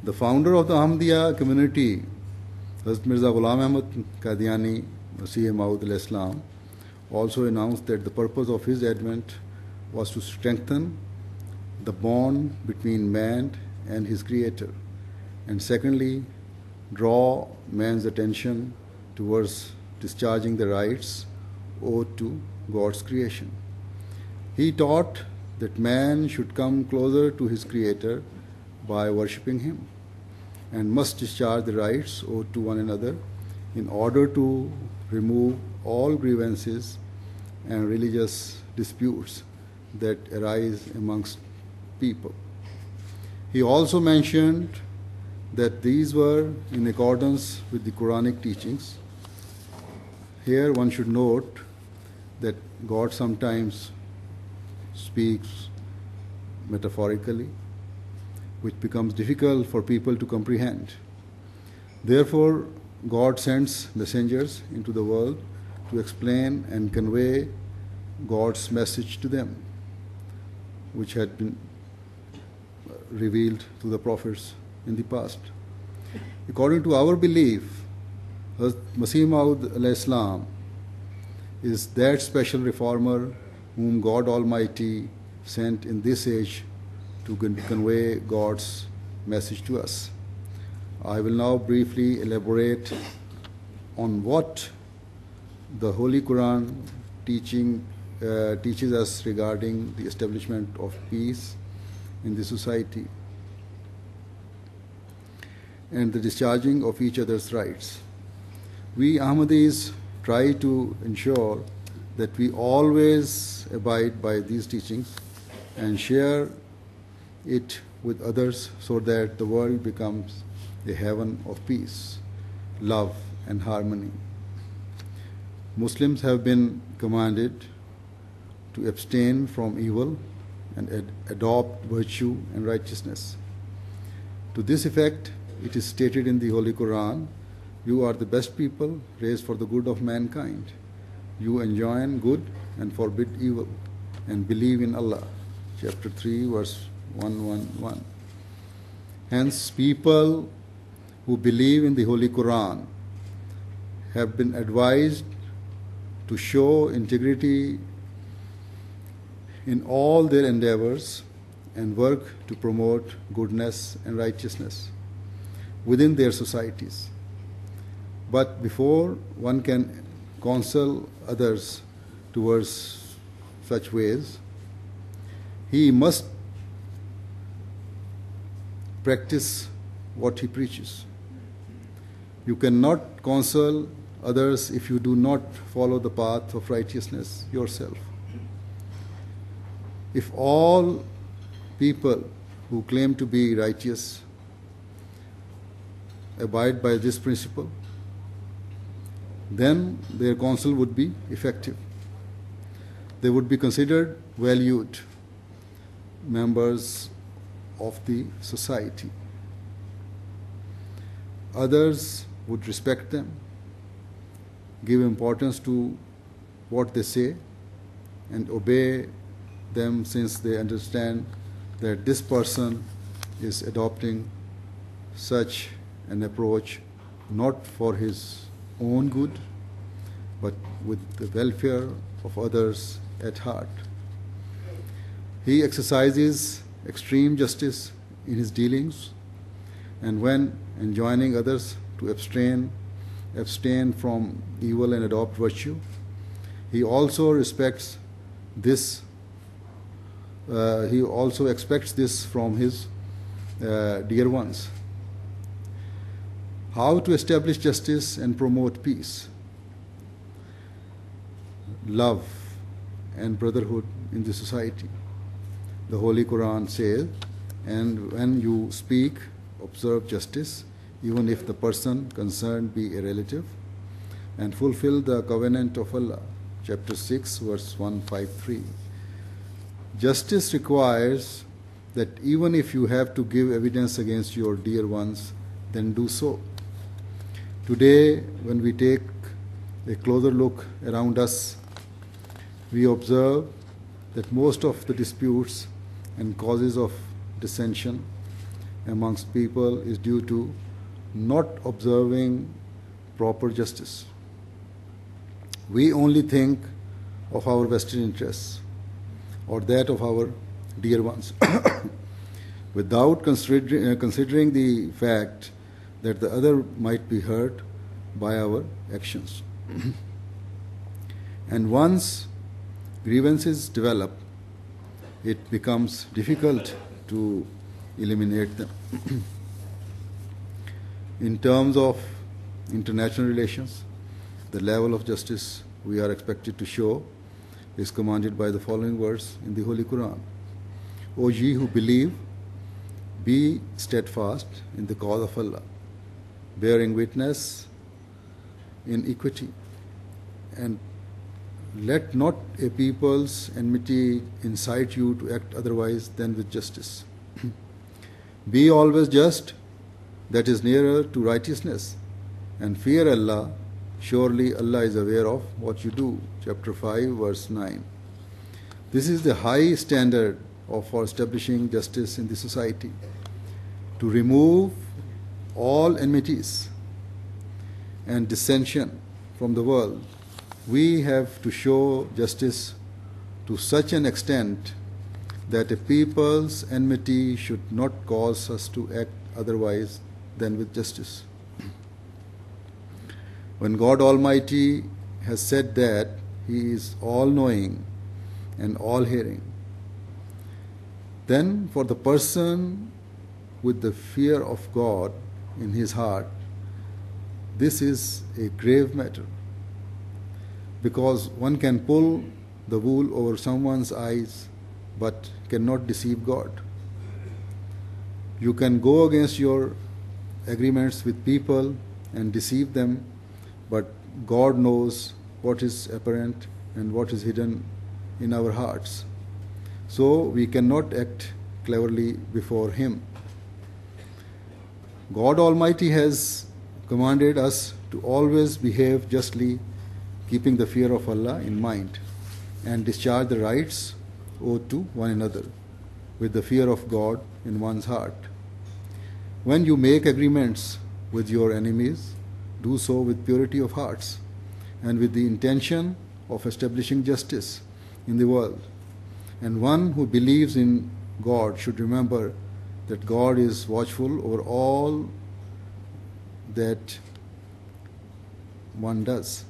The founder of the Ahmadiyya community, Hazrat Mirza Ghulam Ahmad Qadiani Masih Maud al-Islam, also announced that the purpose of his advent was to strengthen the bond between man and his creator, and secondly, draw man's attention towards discharging the rights owed to God's creation. He taught that man should come closer to his creator by worshipping him, and must discharge the rights owed to one another in order to remove all grievances and religious disputes that arise amongst people. He also mentioned that these were in accordance with the Quranic teachings. Here one should note that God sometimes speaks metaphorically, which becomes difficult for people to comprehend. Therefore, God sends messengers into the world to explain and convey God's message to them, which had been revealed to the prophets in the past. According to our belief, Hazrat Masih Maud al-Islam is that special reformer whom God Almighty sent in this age to convey God's message to us. I will now briefly elaborate on what the Holy Quran teaches us regarding the establishment of peace in the society and the discharging of each other's rights. We Ahmadis try to ensure that we always abide by these teachings and share it with others so that the world becomes a heaven of peace, love, and harmony. Muslims have been commanded to abstain from evil and adopt virtue and righteousness. To this effect, it is stated in the Holy Quran, "You are the best people raised for the good of mankind. You enjoin good and forbid evil, and believe in Allah." Chapter 3, verse 111. Hence, people who believe in the Holy Quran have been advised to show integrity in all their endeavors and work to promote goodness and righteousness within their societies. But before one can counsel others towards such ways, he must practice what he preaches. You cannot counsel others if you do not follow the path of righteousness yourself. If all people who claim to be righteous abide by this principle, then their counsel would be effective. They would be considered valued members of the society. Others would respect them, give importance to what they say, and obey them, since they understand that this person is adopting such an approach not for his own good, but with the welfare of others at heart. He exercises extreme justice in his dealings, and when enjoining others to abstain from evil and adopt virtue, he also expects this from his dear ones. How to establish justice and promote peace, love, and brotherhood in the society? The Holy Quran says, "And when you speak, observe justice, even if the person concerned be a relative, and fulfill the covenant of Allah." Chapter 6, verse 153. Justice requires that even if you have to give evidence against your dear ones, then do so. Today, when we take a closer look around us, we observe that most of the disputes and causes of dissension amongst people is due to not observing proper justice. We only think of our vested interests or that of our dear ones without considering the fact that the other might be hurt by our actions. And once grievances develop, it becomes difficult to eliminate them. In terms of international relations, the level of justice we are expected to show is commanded by the following verse in the Holy Quran. O ye who believe, be steadfast in the cause of Allah, bearing witness in equity, and let not a people's enmity incite you to act otherwise than with justice. Be always just, that is nearer to righteousness, and fear Allah. Surely Allah is aware of what you do. Chapter 5, verse 9. This is the high standard for establishing justice in the society. To remove all enmities and dissension from the world, we have to show justice to such an extent that a people's enmity should not cause us to act otherwise than with justice. When God Almighty has said that He is all-knowing and all-hearing, then for the person with the fear of God in his heart, this is a grave matter, because one can pull the wool over someone's eyes but cannot deceive God. You can go against your agreements with people and deceive them, but God knows what is apparent and what is hidden in our hearts. So we cannot act cleverly before Him. God Almighty has commanded us to always behave justly, keeping the fear of Allah in mind, and discharge the rights owed to one another with the fear of God in one's heart. When you make agreements with your enemies, do so with purity of hearts and with the intention of establishing justice in the world. And one who believes in God should remember that God is watchful over all that one does.